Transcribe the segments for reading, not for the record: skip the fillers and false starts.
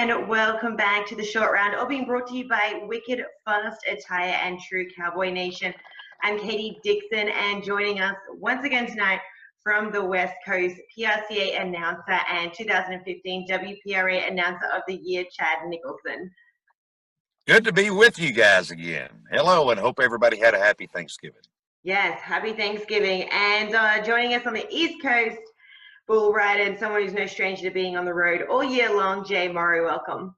and welcome back to the Short Round, all being brought to you by Wicked Fast Attire and True Cowboy Nation. I'm Katie Dixon, and joining us once again tonight from the West Coast, PRCA announcer and 2015 WPRA Announcer of the Year, Chad Nicholson. Good to be with you guys again. Hello, and hope everybody had a happy Thanksgiving. Yes, happy Thanksgiving. And joining us on the East Coast, bull rider and someone who's no stranger to being on the road all year long, Jay Morrow, welcome.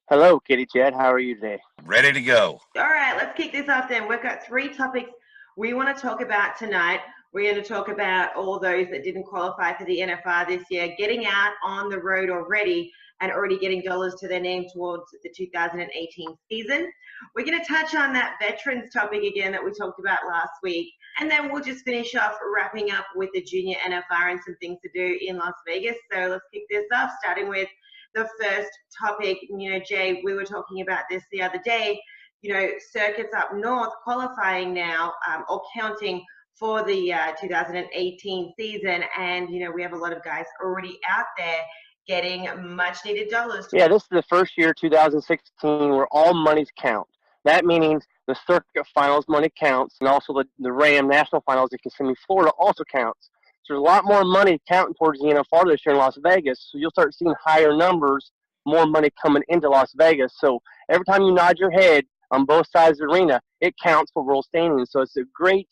Hello, Kitty Chad. How are you today? Ready to go. All right, let's kick this off then. We've got three topics we want to talk about tonight. We're going to talk about all those that didn't qualify for the NFR this year, getting out on the road already and already getting dollars to their name towards the 2018 season. We're going to touch on that veterans topic again that we talked about last week. And then we'll just finish off wrapping up with the junior NFR and some things to do in Las Vegas. So let's kick this off, starting with the first topic. You know, Jay, we were talking about this the other day, you know, circuits up north qualifying now or counting for the 2018 season. And, you know, we have a lot of guys already out there getting much needed dollars. Yeah, this is the first year, 2016, where all monies count. That means the circuit finals money counts, and also the RAM national finals in Kissimmee, Florida also counts. So there's a lot more money counting towards the NFR this year in Las Vegas. So you'll start seeing higher numbers, more money coming into Las Vegas. So every time you nod your head on both sides of the arena, it counts for world standings. So it's a great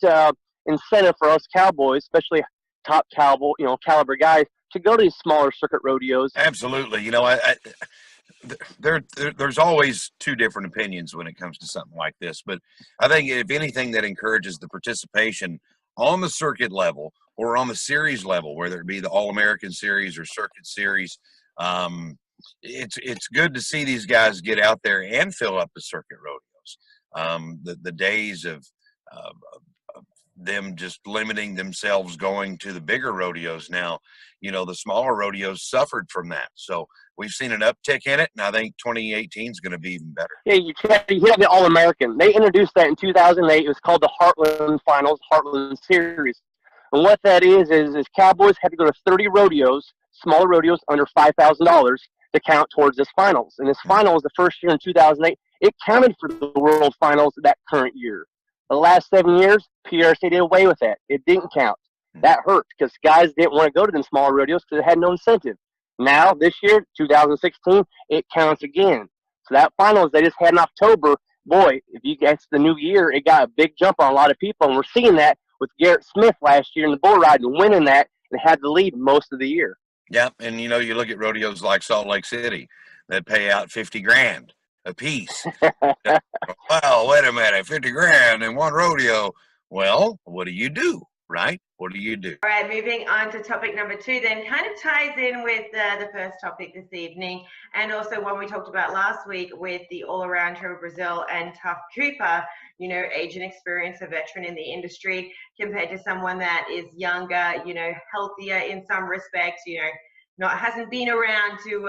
incentive for us Cowboys, especially top cowboy, caliber guys, to go to these smaller circuit rodeos. Absolutely. You know, there's always two different opinions when it comes to something like this. But I think if anything that encourages the participation on the circuit level or on the series level, whether it be the All-American Series or Circuit Series, it's good to see these guys get out there and fill up the circuit rodeos. The days of them just limiting themselves going to the bigger rodeos now, you know, the smaller rodeos suffered from that. So we've seen an uptick in it, and I think 2018 is going to be even better. Yeah, you hit the All-American. They introduced that in 2008. It was called the Heartland Finals, Heartland Series. And what that is Cowboys had to go to 30 rodeos, smaller rodeos under $5,000 to count towards this finals. And this final was the first year in 2008. It counted for the World Finals that current year. The last 7 years, PRC did away with that. It didn't count. That hurt because guys didn't want to go to them smaller rodeos because it had no incentive. Now, this year, 2016, it counts again. So that finals they just had in October, boy, if you guess the new year, it got a big jump on a lot of people. And we're seeing that with Garrett Smith last year in the bull ride and winning that and had the lead most of the year. Yeah, and, you know, you look at rodeos like Salt Lake City that pay out $50,000 a piece. Well, wait a minute, 50 grand in one rodeo. Well, what do you do, right? What do you do? All right, moving on to topic number two then, kind of ties in with the first topic this evening, and also one we talked about last week with the all-around Trevor Brazil and Tough Cooper, you know, age and experience, a veteran in the industry compared to someone that is younger, you know, healthier in some respects, you know, hasn't been around to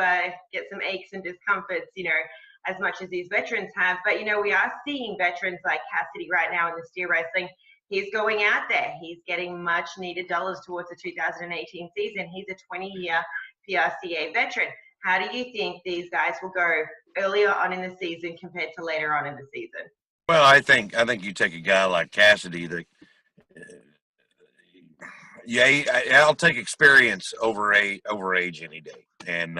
get some aches and discomforts, you know, as much as these veterans have. But, you know, we are seeing veterans like Cassidy right now in the steer wrestling. He's going out there. He's getting much needed dollars towards the 2018 season. He's a 20-year PRCA veteran. How do you think these guys will go earlier on in the season compared to later on in the season? Well, I think you take a guy like Cassidy that, I'll take experience over age any day. And,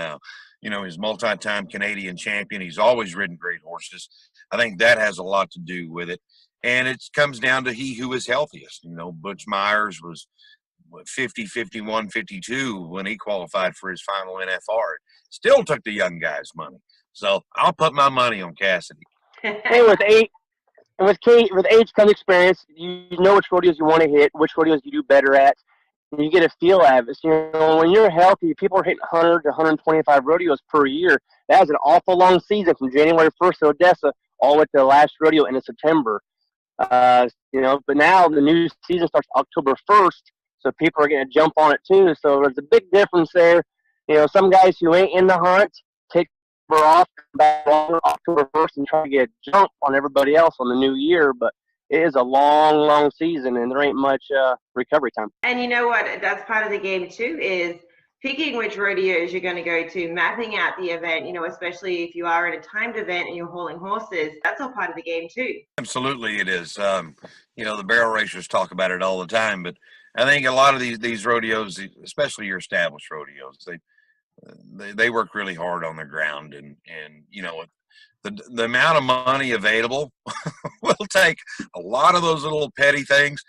you know, he's multi-time Canadian champion. He's always ridden great horses. I think that has a lot to do with it. And it comes down to he who is healthiest. You know, Butch Myers was 50, 51, 52 when he qualified for his final NFR. Still took the young guys' money. So I'll put my money on Cassidy. Hey, with age comes experience. You know which rodeos you want to hit, which rodeos you do better at. And you get a feel of it. So, you know, when you're healthy, people are hitting 100 to 125 rodeos per year. That is an awful long season from January 1st to Odessa all the way to the last rodeo in September. You know, but now the new season starts October 1st, so people are going to jump on it too. So there's a big difference there. You know, some guys who ain't in the hunt take off back on October 1st and try to get a jump on everybody else on the new year. But it is a long, long season, and there ain't much recovery time. And you know what? That's part of the game too, is picking which rodeos you're going to go to, mapping out the event, you know, especially if you are in a timed event and you're hauling horses, that's all part of the game too. Absolutely it is. You know, the barrel racers talk about it all the time, but I think a lot of these rodeos, especially your established rodeos, they work really hard on their ground, and you know, the amount of money available will take a lot of those little petty things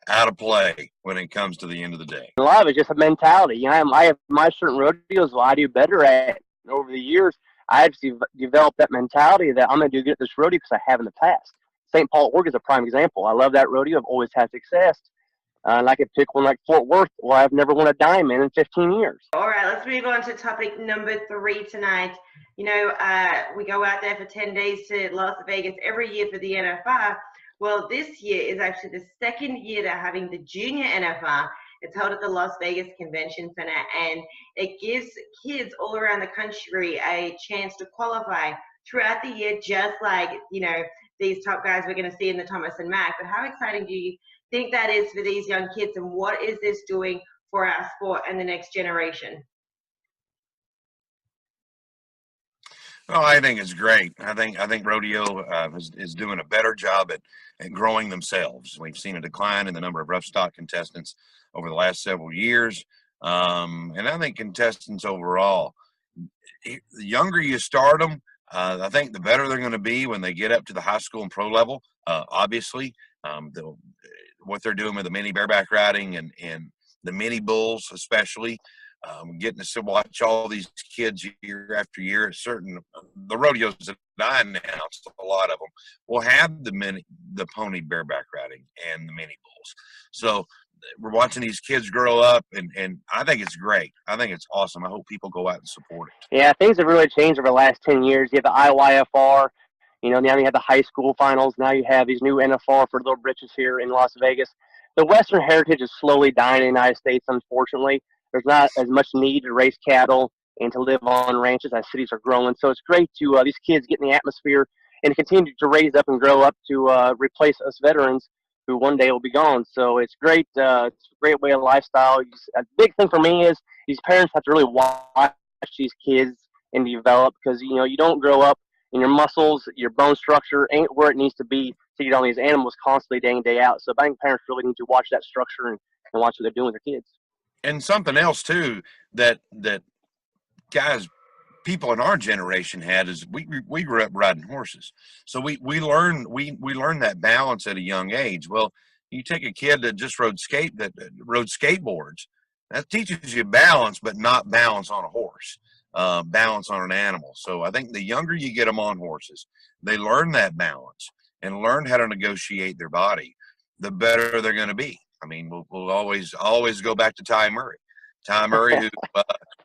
out of play when it comes to the end of the day. A lot of it's just a mentality. You know, I have my certain rodeos I do better at. Over the years, I've developed that mentality that I'm going to do good at this rodeo because I have in the past. St. Paul, Oregon is a prime example. I love that rodeo. I've always had success. And I could pick one like Fort Worth, where I've never won a dime in 15 years. All right, let's move on to topic number 3 tonight. You know, we go out there for 10 days to Las Vegas every year for the NFR. Well, this year is actually the second year they're having the Junior NFR. It's held at the Las Vegas Convention Center, and it gives kids all around the country a chance to qualify throughout the year, just like, you know, these top guys we're going to see in the Thomas and Mack. But how exciting do you think that is for these young kids, and what is this doing for our sport and the next generation? Well, I think it's great. I think rodeo is doing a better job at growing themselves. We've seen a decline in the number of rough stock contestants over the last several years, and I think contestants overall, the younger you start them, I think the better they're going to be when they get up to the high school and pro level. Obviously, what they're doing with the mini bareback riding and the mini bulls, especially. Getting to watch all these kids year after year. The rodeos that I announced, a lot of them will have the pony bareback riding and the mini bulls. So we're watching these kids grow up, and I think it's great. I think it's awesome. I hope people go out and support it. Yeah, things have really changed over the last 10 years. You have the IYFR, you know, now you have the high school finals. Now you have these new NFR for little britches here in Las Vegas. The Western heritage is slowly dying in the United States, unfortunately. There's not as much need to raise cattle and to live on ranches as cities are growing. So it's great to these kids get in the atmosphere and continue to raise up and grow up to replace us veterans who one day will be gone. So it's great. It's a great way of lifestyle. A big thing for me is these parents have to really watch these kids and develop, because, you know, you don't grow up and your muscles, your bone structure ain't where it needs to be to get on these animals constantly day in, day out. So I think parents really need to watch that structure and watch what they're doing with their kids. And something else too that guys, people in our generation had is we grew up riding horses, so we learned that balance at a young age. Well, you take a kid that just rode skateboards, that teaches you balance, but not balance on a horse, balance on an animal. So I think the younger you get them on horses, they learn that balance and learn how to negotiate their body, the better they're going to be. I mean, we'll always go back to Ty Murray. Ty Murray, who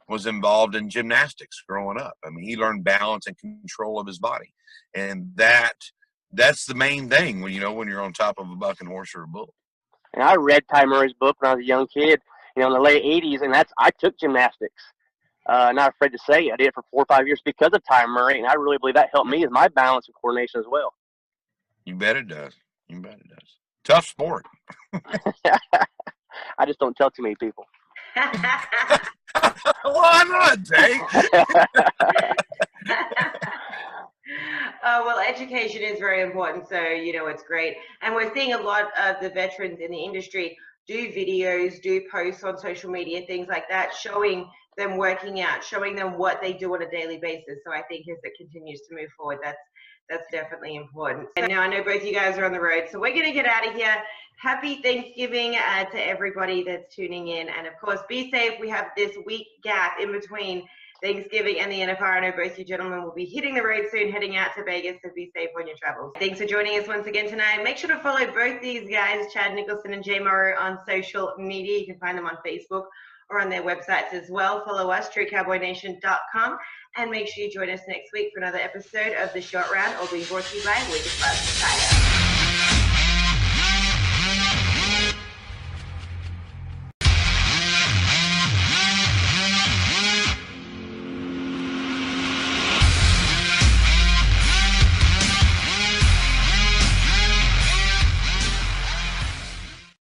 was involved in gymnastics growing up. I mean, he learned balance and control of his body, and that's the main thing when you're on top of a bucking horse or a bull. And I read Ty Murray's book when I was a young kid, in the late '80s, and I took gymnastics. Not afraid to say I did it for 4 or 5 years because of Ty Murray, and I really believe that helped me with my balance and coordination as well. You bet it does. You bet it does. Tough sport. I just don't tell too many people. Why not, Jake? Well, education is very important, so it's great. And we're seeing a lot of the veterans in the industry do videos, do posts on social media, things like that, showing them working out, showing them what they do on a daily basis. So I think as it continues to move forward, that's definitely important. And now I know both you guys are on the road, so we're going to get out of here. Happy Thanksgiving to everybody that's tuning in. And of course, be safe. We have this week gap in between Thanksgiving and the NFR. I know both you gentlemen will be hitting the road soon, heading out to Vegas, so be safe on your travels. Thanks for joining us once again tonight. Make sure to follow both these guys, Chad Nicholson and Jay Morrow, on social media. You can find them on Facebook or on their websites as well. Follow us, TrueCowboyNation.com. And make sure you join us next week for another episode of The Short Round, all being brought to you by Wicked Plus Tire.